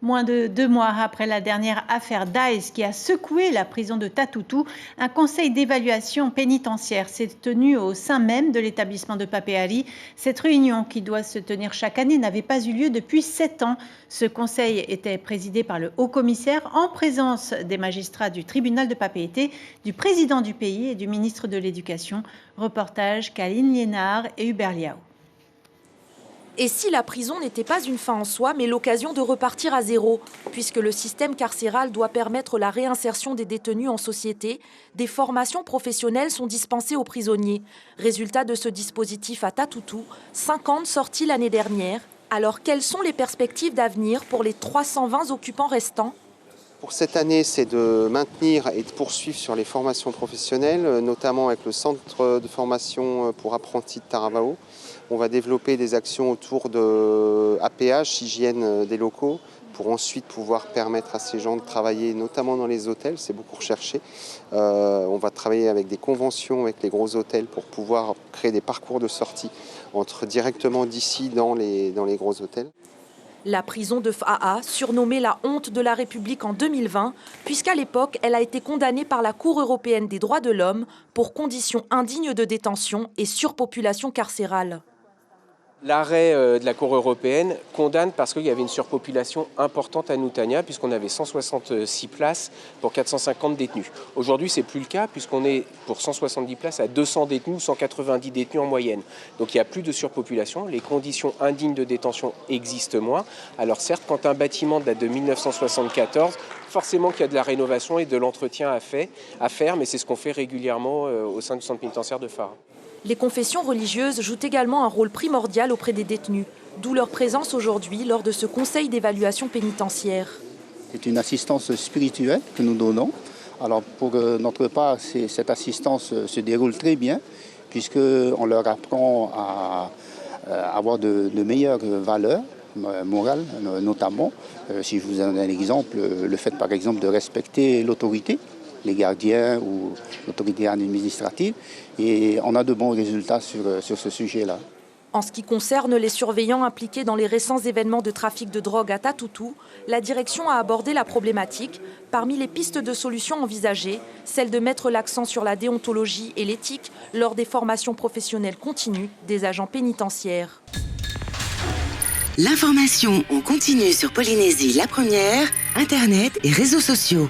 Moins de 2 mois après la dernière affaire Dice qui a secoué la prison de Tatoutou, un conseil d'évaluation pénitentiaire s'est tenu au sein même de l'établissement de Papeari. Cette réunion, qui doit se tenir chaque année, n'avait pas eu lieu depuis 7 ans. Ce conseil était présidé par le haut-commissaire en présence des magistrats du tribunal de Papeete, du président du pays et du ministre de l'Éducation. Reportage Kaline Liénard et Hubert Liao. Et si la prison n'était pas une fin en soi, mais l'occasion de repartir à zéro, puisque le système carcéral doit permettre la réinsertion des détenus en société, des formations professionnelles sont dispensées aux prisonniers. Résultat de ce dispositif à Tatoutou, 50 sorties l'année dernière. Alors quelles sont les perspectives d'avenir pour les 320 occupants restants ? Pour cette année, c'est de maintenir et de poursuivre sur les formations professionnelles, notamment avec le centre de formation pour apprentis de Taravao. On va développer des actions autour de APH, hygiène des locaux, pour ensuite pouvoir permettre à ces gens de travailler notamment dans les hôtels, c'est beaucoup recherché. On va travailler avec des conventions avec les gros hôtels pour pouvoir créer des parcours de sortie directement d'ici dans les gros hôtels. La prison de Fa'a, surnommée la honte de la République en 2020, puisqu'à l'époque, elle a été condamnée par la Cour européenne des droits de l'homme pour conditions indignes de détention et surpopulation carcérale. L'arrêt de la Cour européenne condamne parce qu'il y avait une surpopulation importante à Nutania, puisqu'on avait 166 places pour 450 détenus. Aujourd'hui, ce n'est plus le cas, puisqu'on est pour 170 places à 200 détenus ou 190 détenus en moyenne. Donc il n'y a plus de surpopulation, les conditions indignes de détention existent moins. Alors certes, quand un bâtiment date de 1974, forcément qu'il y a de la rénovation et de l'entretien à faire, mais c'est ce qu'on fait régulièrement au sein du centre pénitentiaire de Fara. Les confessions religieuses jouent également un rôle primordial auprès des détenus, d'où leur présence aujourd'hui lors de ce conseil d'évaluation pénitentiaire. C'est une assistance spirituelle que nous donnons. Alors pour notre part, cette assistance se déroule très bien, puisqu'on leur apprend à avoir de meilleures valeurs morales, notamment. Si je vous donne un exemple, le fait par exemple de respecter l'autorité, les gardiens ou l'autorité administrative, et on a de bons résultats sur ce sujet-là. En ce qui concerne les surveillants impliqués dans les récents événements de trafic de drogue à Tatoutou, la direction a abordé la problématique. Parmi les pistes de solutions envisagées, celle de mettre l'accent sur la déontologie et l'éthique lors des formations professionnelles continues des agents pénitentiaires. L'information en continu sur Polynésie la première, Internet et réseaux sociaux.